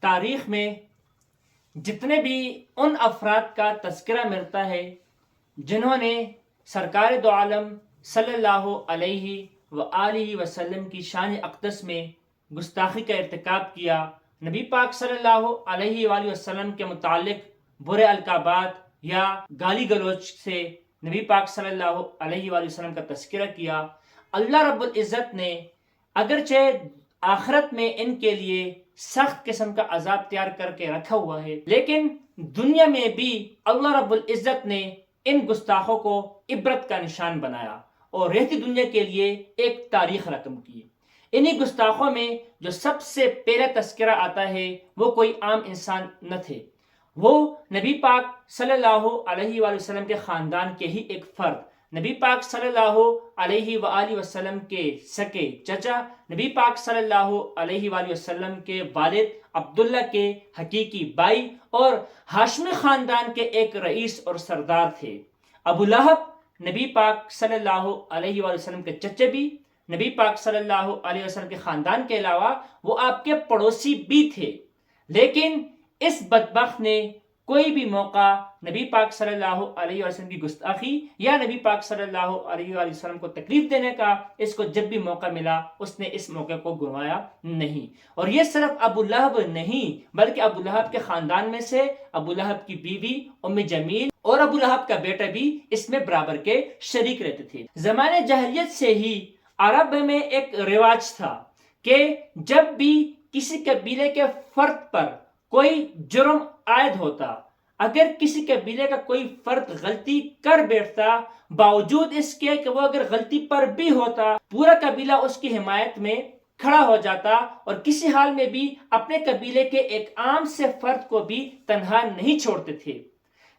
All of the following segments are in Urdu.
تاریخ میں جتنے بھی ان افراد کا تذکرہ ملتا ہے جنہوں نے سرکار دو عالم صلی اللہ علیہ وآلہ وسلم کی شان اقدس میں گستاخی کا ارتکاب کیا، نبی پاک صلی اللہ علیہ وآلہ وسلم کے متعلق برے القابات یا گالی گلوچ سے نبی پاک صلی اللہ علیہ وآلہ وسلم کا تذکرہ کیا، اللہ رب العزت نے اگرچہ آخرت میں ان کے لیے سخت قسم کا عذاب تیار کر کے رکھا ہوا ہے، لیکن دنیا میں بھی اللہ رب العزت نے ان گستاخوں کو عبرت کا نشان بنایا اور رہتی دنیا کے لیے ایک تاریخ رقم کی۔ انہی گستاخوں میں جو سب سے پہلا تذکرہ آتا ہے وہ کوئی عام انسان نہ تھے، وہ نبی پاک صلی اللہ علیہ وآلہ وسلم کے خاندان کے ہی ایک فرد، نبی پاک صلی اللہ علیہ وآلہ وسلم کے سکے چچا، نبی پاک صلی اللہ علیہ وآلہ وسلم کے والد عبداللہ کے حقیقی بھائی اور ہاشمی خاندان کے ایک رئیس اور سردار تھے۔ ابو لہب نبی پاک صلی اللہ علیہ وآلہ وسلم کے چچے بھی، نبی پاک صلی اللہ علیہ وسلم کے خاندان کے علاوہ وہ آپ کے پڑوسی بھی تھے، لیکن اس بدبخت نے کوئی بھی موقع نبی پاک صلی اللہ علیہ وسلم کی گستاخی یا نبی پاک صلی اللہ علیہ وسلم کو تکلیف دینے کا، اس کو جب بھی موقع ملا اس نے اس موقع کو گنوایا نہیں۔ اور یہ صرف ابو لہب نہیں بلکہ ابو لہب کے خاندان میں سے ابو لہب کی بیوی ام جمیل اور ابو لہب کا بیٹا بھی اس میں برابر کے شریک رہتے تھے۔ زمانے جاہلیت سے ہی عرب میں ایک رواج تھا کہ جب بھی کسی قبیلے کے فرد پر کوئی جرم عائد ہوتا، اگر کسی قبیلے کا کوئی فرد غلطی کر بیٹھتا، باوجود اس کے کہ وہ اگر غلطی پر بھی ہوتا، پورا قبیلہ اس کی حمایت میں کھڑا ہو جاتا اور کسی حال میں بھی اپنے قبیلے کے ایک عام سے فرد کو بھی تنہا نہیں چھوڑتے تھے۔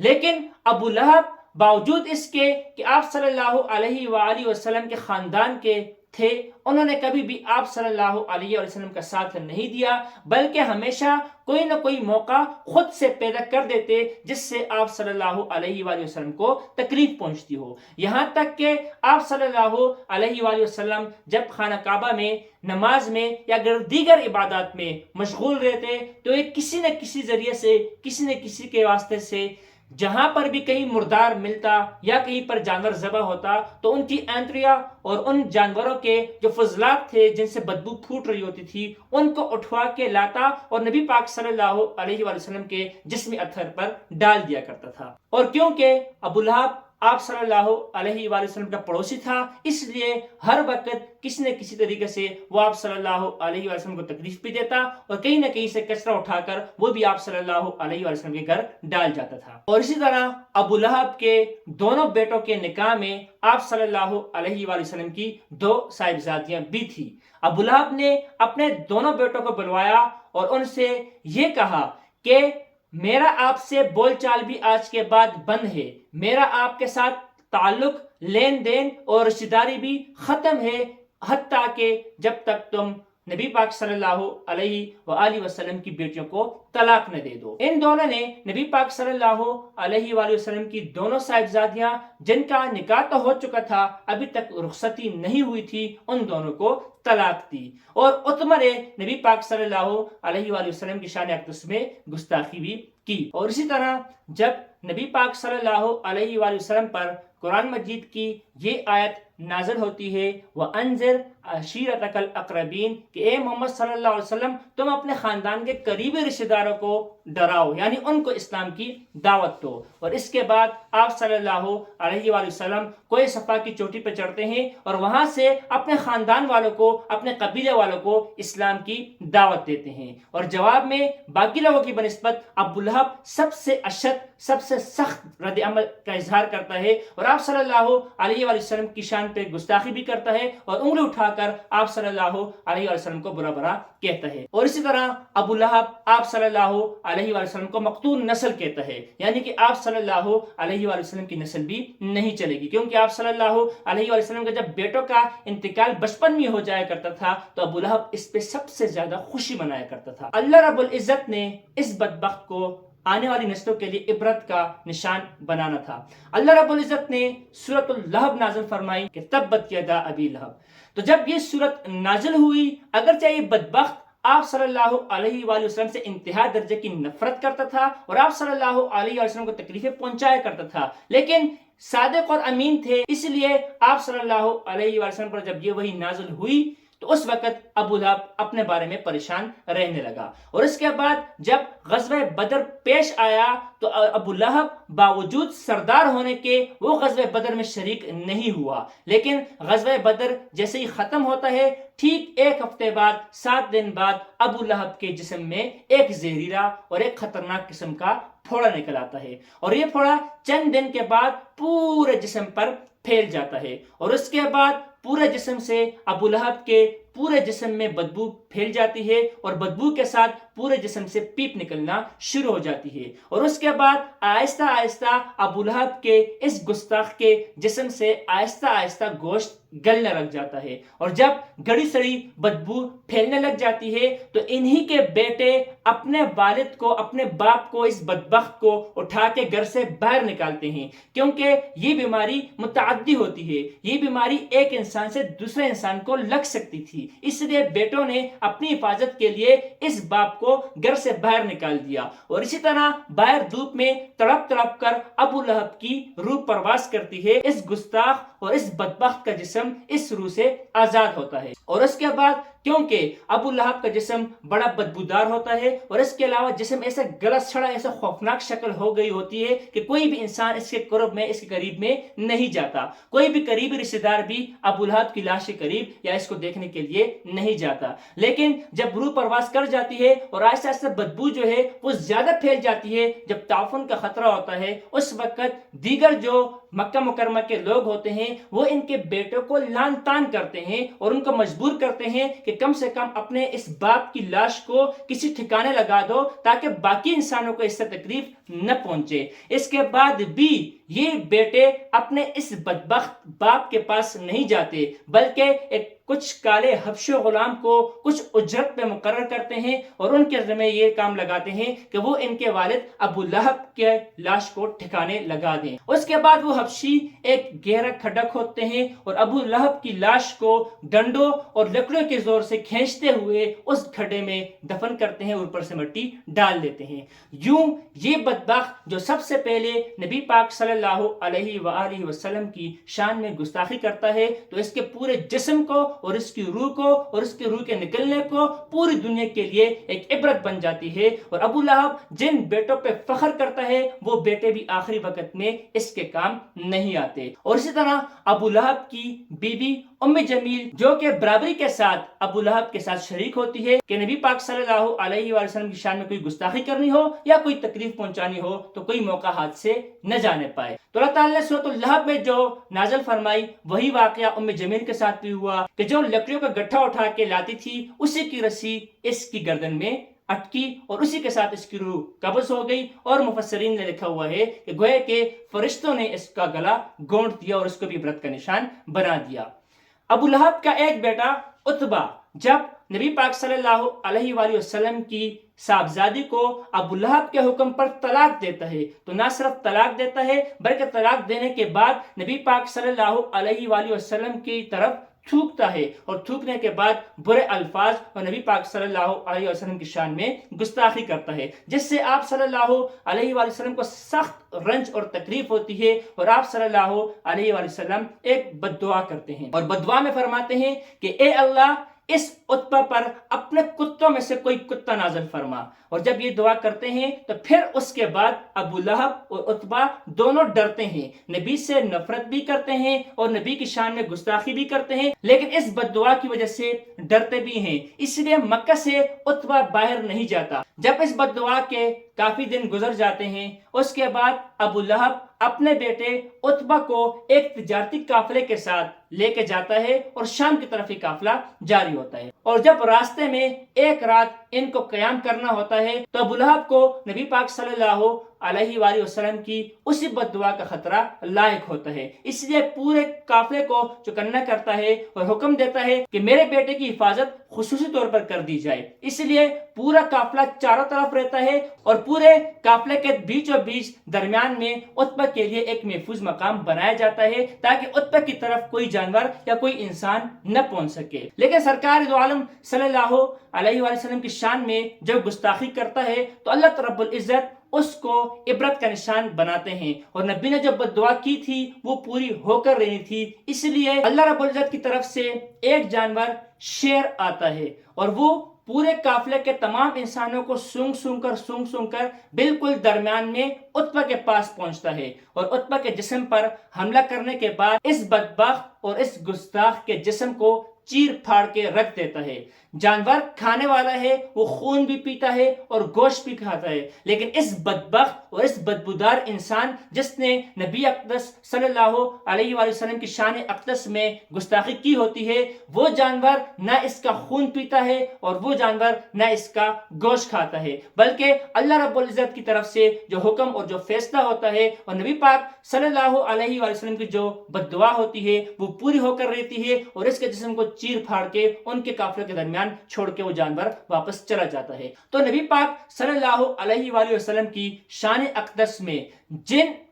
لیکن ابو لہب باوجود اس کے کہ آپ صلی اللہ علیہ وآلہ وسلم کے خاندان کے تھے، انہوں نے کبھی بھی آپ صلی اللہ علیہ وسلم کا ساتھ نہیں دیا، بلکہ ہمیشہ کوئی نہ کوئی موقع خود سے پیدا کر دیتے جس سے آپ صلی اللہ علیہ وآلہ وسلم کو تکلیف پہنچتی ہو۔ یہاں تک کہ آپ صلی اللہ علیہ وآلہ وسلم جب خانہ کعبہ میں نماز میں یا دیگر عبادات میں مشغول رہتے تو یہ کسی نہ کسی ذریعے سے، کسی نہ کسی کے واسطے سے جہاں پر بھی کہیں مردار ملتا یا کہیں پر جانور ذبح ہوتا تو ان کی اینتریا اور ان جانوروں کے جو فضلات تھے جن سے بدبو پھوٹ رہی ہوتی تھی ان کو اٹھوا کے لاتا اور نبی پاک صلی اللہ علیہ وآلہ وسلم کے جسم اطہر پر ڈال دیا کرتا تھا۔ اور کیونکہ ابو لہب آپ صلی اللہ علیہ وآلہ وسلم کا پڑوسی تھا، اس لیے ہر وقت کسی نہ کسی طریقے سے وہ آپ صلی اللہ علیہ وآلہ وسلم کو تکلیف بھی دیتا اور کہیں نہ کہیں سے کچرا اٹھا کر وہ بھی آپ صلی اللہ علیہ وآلہ وسلم کے گھر ڈال جاتا تھا۔ اور اسی طرح ابو لہب کے دونوں بیٹوں کے نکاح میں آپ صلی اللہ علیہ وآلہ وسلم کی 2 صاحبزادیاں بھی تھی۔ ابو لہب نے اپنے دونوں بیٹوں کو بلوایا اور ان سے یہ کہا کہ میرا آپ سے بول چال بھی آج کے بعد بند ہے، میرا آپ کے ساتھ تعلق، لین دین اور رشتہ داری بھی ختم ہے، حتیٰ کہ جب تک تم نبی پاک صلی اللہ علیہ وآلہ وسلم کی بیٹیوں کو طلاق نہ دے دو۔ ان دونوں نے نبی پاک صلی اللہ علیہ وآلہ وسلم کی دونوں صاحبزادیاں جن کا نکاح تو ہو چکا تھا، ابھی تک رخصتی نہیں ہوئی تھی، ان دونوں کو طلاق دی اور عتمہ نے نبی پاک صلی اللہ علیہ وآلہ وسلم کی شان اقدس میں گستاخی بھی کی۔ اور اسی طرح جب نبی پاک صلی اللہ علیہ وآلہ وسلم پر قرآن مجید کی یہ آیت نازل ہوتی ہے وَأَنذِرْ عَشِيرَتَكَ الْأَقْرَبِينَ کہ اے محمد صلی اللہ علیہ وسلم تم اپنے خاندان کے قریبی رشتہ داروں کو ڈراؤ، یعنی ان کو اسلام کی دعوت دو۔ اور اس کے بعد آپ صلی اللہ علیہ وآلہ وسلم کوہ صفا کی چوٹی پہ چڑھتے ہیں اور وہاں سے اپنے خاندان والوں کو، اپنے قبیلے والوں کو اسلام کی دعوت دیتے ہیں، اور جواب میں باقی لوگوں کی بنسبت ابو لہب سب سے اشد، سب سے سخت رد عمل کا اظہار کرتا ہے اور آپ صلی اللہ علیہ وآلہ وسلم کی شان پہ گستاخی بھی کرتا ہے اور انگلی اٹھا کر آپ صلی اللہ علیہ وآلہ وسلم کو برا برا کہتا ہے۔ اور اسی طرح ابو لہب آپ صلی اللہ علیہ وآلہ وسلم کو مقتول نسل کہتا ہے، یعنی کہ آپ صلی اللہ علیہ وآلہ وسلم کی نسل بھی نہیں چلے گی، کیونکہ آپ صلی اللہ علیہ وآلہ وسلم کا جب بیٹوں کا انتقال بچپن میں ہو جایا کرتا تھا تو ابو لہب اس پہ سب سے زیادہ خوشی منایا کرتا تھا۔ اللہ رب العزت نے اس بدبخت کو آنے والی نسلوں کے لیے عبرت کا نشان بنانا تھا۔ اللہ رب العزت نے سورۃ اللہب نازل فرمائی کہ تبت یدا ابی لہب۔ تو جب یہ سورت نازل ہوئی، اگرچہ یہ بدبخت آپ صلی اللہ علیہ وآلہ وسلم سے انتہا درجے کی نفرت کرتا تھا اور آپ صلی اللہ علیہ وآلہ وسلم کو تکلیفیں پہنچایا کرتا تھا، لیکن صادق اور امین تھے، اس لیے آپ صلی اللہ علیہ وآلہ وسلم پر جب یہ وحی نازل ہوئی تو اس وقت ابو لہب اپنے بارے میں پریشان رہنے لگا۔ اور اس کے بعد جب غزوہ بدر پیش آیا تو ابو لہب باوجود سردار ہونے کے وہ غزوہ بدر میں شریک نہیں ہوا، لیکن غزوہ بدر جیسے ہی ختم ہوتا ہے ٹھیک ایک ہفتے بعد 7 دن بعد ابو لہب کے جسم میں ایک زہریلا اور ایک خطرناک قسم کا پھوڑا نکل آتا ہے، اور یہ پھوڑا چند دن کے بعد پورے جسم پر پھیل جاتا ہے، اور اس کے بعد پورے جسم سے ابو لہب کے پورے جسم میں بدبو پھیل جاتی ہے، اور بدبو کے ساتھ پورے جسم سے پیپ نکلنا شروع ہو جاتی ہے، اور اس کے بعد آہستہ آہستہ ابو لہب کے اس گستاخ کے جسم سے آہستہ آہستہ گوشت گلنے لگ جاتا ہے، اور جب گڑی سڑی بدبو پھیلنے لگ جاتی ہے تو انہی کے بیٹے اپنے والد کو، اپنے باپ کو، اس بدبخت کو اٹھا کے گھر سے باہر نکالتے ہیں، کیونکہ یہ بیماری متعدی ہوتی ہے، یہ بیماری ایک انسان سے دوسرے انسان کو لگ سکتی تھی، اس لیے بیٹوں نے اپنی حفاظت کے لیے اس باپ کو گھر سے باہر نکال دیا، اور اسی طرح باہر دھوپ میں تڑپ تڑپ کر ابو لہب کی روح پرواز کرتی ہے، اس گستاخ اور اس بدبخت کا جسم اس روح سے آزاد ہوتا ہے، اور اس کے بعد کیونکہ ابو لہب کا جسم بڑا بدبودار ہوتا ہے اور اس کے علاوہ جسم ایسا گلا سڑا، ایسا خوفناک شکل ہو گئی ہوتی ہے کہ کوئی بھی انسان اس کے قرب میں، اس کے قریب میں نہیں جاتا، کوئی بھی قریبی رشتہ دار بھی ابو لہب کی لاش کے قریب یا اس کو دیکھنے کے لیے نہیں جاتا، لیکن جب روح پرواز کر جاتی ہے اور آہستہ آہستہ بدبو جو ہے وہ زیادہ پھیل جاتی ہے، جب تعفن کا خطرہ ہوتا ہے، اس وقت دیگر جو مکہ مکرمہ کے لوگ ہوتے ہیں وہ ان کے بیٹوں کو لان تان کرتے ہیں اور ان کو مجبور کرتے ہیں کہ کم سے کم اپنے اس باپ کی لاش کو کسی ٹھکانے لگا دو تاکہ باقی انسانوں کو اس سے تکلیف نہ پہنچے۔ اس کے بعد بھی یہ بیٹے اپنے اس بدبخت باپ کے پاس نہیں جاتے، بلکہ ایک کچھ کالے حبشی غلام کو کچھ اجرت پہ مقرر کرتے ہیں اور ان کے ذمہ یہ کام لگاتے ہیں کہ وہ ان کے والد ابو لہب کے لاش کو ٹھکانے لگا دیں۔ اس کے بعد وہ حبشی ایک گہرا کھڈا کھودتے ہیں اور ابو لہب کی لاش کو ڈنڈوں اور لکڑیوں کے زور سے کھینچتے ہوئے اس کھڈے میں دفن کرتے ہیں اور اوپر سے مٹی ڈال دیتے ہیں۔ یوں یہ بدبخت جو سب سے پہلے نبی پاک صلی اللہ علیہ وآلہ وسلم کی شان میں گستاخی کرتا ہے تو اس کے پورے جسم کو اور اس کی روح کو اور اس کی روح کے نکلنے کو پوری دنیا کے لیے ایک عبرت بن جاتی ہے، اور ابو لہب جن بیٹوں پہ فخر کرتا ہے وہ بیٹے بھی آخری وقت میں اس کے کام نہیں آتے۔ اور اسی طرح ابو لہب کی بیوی ام جمیل جو کہ برابری کے ساتھ ابو لہب کے ساتھ شریک ہوتی ہے کہ نبی پاک صلی اللہ علیہ وآلہ وسلم کی شان میں کوئی گستاخی کرنی ہو یا کوئی تکلیف پہنچانی ہو تو کوئی موقع ہاتھ سے نہ جانے پائے۔ تو اللہ تعالیٰ نے سورۃ اللہب میں جو نازل فرمائی وہی واقعہ ام جمیل کے ساتھ بھی ہوا کہ جو لکڑیوں کا گٹھا اٹھا کے لاتی تھی اسی کی رسی اس کی گردن میں اٹکی اور اسی کے ساتھ اس کی روح قبض ہو گئی، اور مفسرین نے لکھا ہوا ہے کہ گویا کہ فرشتوں نے اس کا گلا گونٹ دیا اور اس کو بھی عبرت کا نشان بنا دیا۔ ابو لہب کا ایک بیٹا عتبہ جب نبی پاک صلی اللہ علیہ وآلہ وسلم کی صاحبزادی کو ابو لہب کے حکم پر طلاق دیتا ہے تو نہ صرف طلاق دیتا ہے بلکہ طلاق دینے کے بعد نبی پاک صلی اللہ علیہ وآلہ وسلم کی طرف تھوکتا ہے، اور تھوکنے کے بعد برے الفاظ اور نبی پاک صلی اللہ علیہ وسلم کی شان میں گستاخی کرتا ہے، جس سے آپ صلی اللہ علیہ وآلہ وسلم کو سخت رنج اور تکلیف ہوتی ہے، اور آپ صلی اللہ علیہ وآلہ وسلم ایک بد دعا کرتے ہیں اور بد دعا میں فرماتے ہیں کہ اے اللہ اس عتبہ پر اپنے کتوں میں سے کوئی کتا نازل فرما، اور جب یہ دعا کرتے ہیں تو پھر اس کے بعد ابو لہب اور عتبہ دونوں ڈرتے ہیں، نبی سے نفرت بھی کرتے ہیں اور نبی کی شان میں گستاخی بھی کرتے ہیں، لیکن اس بد دعا کی وجہ سے ڈرتے بھی ہیں، اس لیے مکہ سے عتبہ باہر نہیں جاتا۔ جب اس بد دعا کے کافی دن گزر جاتے ہیں اس کے بعد ابو لہب اپنے بیٹے عتبہ کو ایک تجارتی قافلے کے ساتھ لے کے جاتا ہے اور شام کی طرف یہ قافلہ جاری ہوتا ہے، اور جب راستے میں ایک رات ان کو قیام کرنا ہوتا ہے تو ابو لہب کو نبی پاک صلی اللہ علیہ وآلہ وسلم کی اسی بد دعا کا خطرہ لاحق ہوتا ہے۔ اس لیے پورے قافلے کو چوکنا کرتا ہے اور حکم دیتا ہے کہ میرے بیٹے کی حفاظت خصوصی طور پر کر دی جائے۔ اس لیے پورا قافلہ چاروں طرف رہتا ہے اور پورے قافلے کے بیچ و بیچ درمیان میں عتبہ کے لیے ایک محفوظ مقام بنایا جاتا ہے تاکہ عتبہ کی طرف کوئی جانور یا کوئی انسان نہ پہنچ سکے۔ لیکن سرکار دو عالم صلی اللہ علیہ وآلہ وسلم کی شان میں جب گستاخی کرتا ہے تو اللہ رب العزت اس کو عبرت کا نشان بناتے ہیں، اور نبی نے جب بد دعا کی تھی وہ پوری ہو کر رہی تھی۔ اس لیے اللہ رب العزت کی طرف سے ایک جانور شیر آتا ہے اور وہ پورے قافلے کے تمام انسانوں کو سونگ سونگ کر بالکل درمیان میں عتبہ کے پاس پہنچتا ہے اور عتبہ کے جسم پر حملہ کرنے کے بعد اس بدبخت اور اس گستاخ کے جسم کو چیر پھاڑ کے رکھ دیتا ہے۔ جانور کھانے والا ہے، وہ خون بھی پیتا ہے اور گوشت بھی کھاتا ہے، لیکن اس بدبخت اور اس بدبودار انسان جس نے نبی اقدس صلی اللہ علیہ وآلہ وسلم کی شان اقدس میں گستاخی کی ہوتی ہے، وہ جانور نہ اس کا خون پیتا ہے اور وہ جانور نہ اس کا گوشت کھاتا ہے، بلکہ اللہ رب العزت کی طرف سے جو حکم اور جو فیصلہ ہوتا ہے اور نبی پاک صلی اللہ علیہ وآلہ وسلم کی جو بد دعا ہوتی ہے وہ پوری ہو کر رہتی ہے اور اس کے جسم کو چیر پھاڑ کے ان کے قافلے کے درمیان چھوڑ کے وہ جانور واپس چلا جاتا ہے۔ تو نبی پاک صلی اللہ علیہ وآلہ وسلم کی شان اقدس میں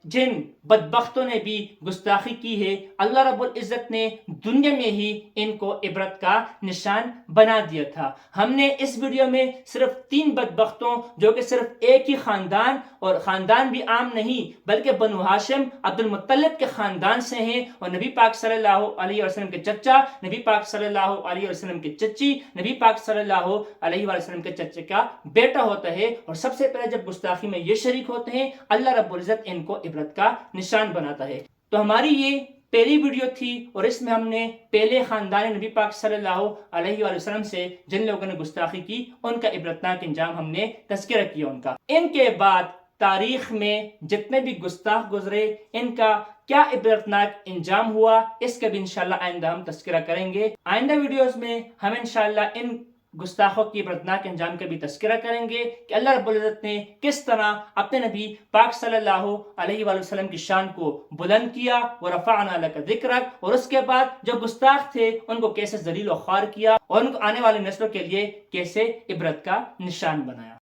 جن بدبختوں نے بھی گستاخی کی ہے، اللہ رب العزت نے دنیا میں ہی ان کو عبرت کا نشان بنا دیا تھا۔ ہم نے اس ویڈیو میں صرف 3 بدبختوں جو کہ صرف ایک ہی خاندان، اور خاندان بھی عام نہیں بلکہ بنو ہاشم عبد المطلب کے خاندان سے ہیں، اور نبی پاک صلی اللہ علیہ وسلم کے چچا، نبی پاک صلی اللہ علیہ وسلم کے چچی، نبی پاک صلی اللہ علیہ وسلم کے چچے کا بیٹا ہوتا ہے، اور سب سے پہلے جب گستاخی میں یہ شریک ہوتے ہیں اللہ رب العزت ان کو عبرت کا نشان بناتا ہے۔ تو ہماری یہ پہلی ویڈیو تھی اور اس میں ہم نے پہلے خاندان نبی پاک صلی اللہ علیہ وآلہ وسلم سے جن لوگوں نے گستاخی کی ان کا عبرتناک انجام ہم نے تذکرہ کیا ان کا۔ ان کے بعد تاریخ میں جتنے بھی گستاخ گزرے ان کا کیا عبرتناک انجام ہوا، اس کا بھی انشاءاللہ آئندہ ہم تذکرہ کریں گے۔ آئندہ ویڈیوز میں ہم انشاءاللہ ان گستاخوں کی عبرتناک انجام کا بھی تذکرہ کریں گے کہ اللہ رب العزت نے کس طرح اپنے نبی پاک صلی اللہ علیہ وآلہ وسلم کی شان کو بلند کیا، وَرَفَعْنَا لَكَ ذِكْرَكَ، اور اس کے بعد جو گستاخ تھے ان کو کیسے ذلیل و خوار کیا اور ان کو آنے والی نسلوں کے لیے کیسے عبرت کا نشان بنایا۔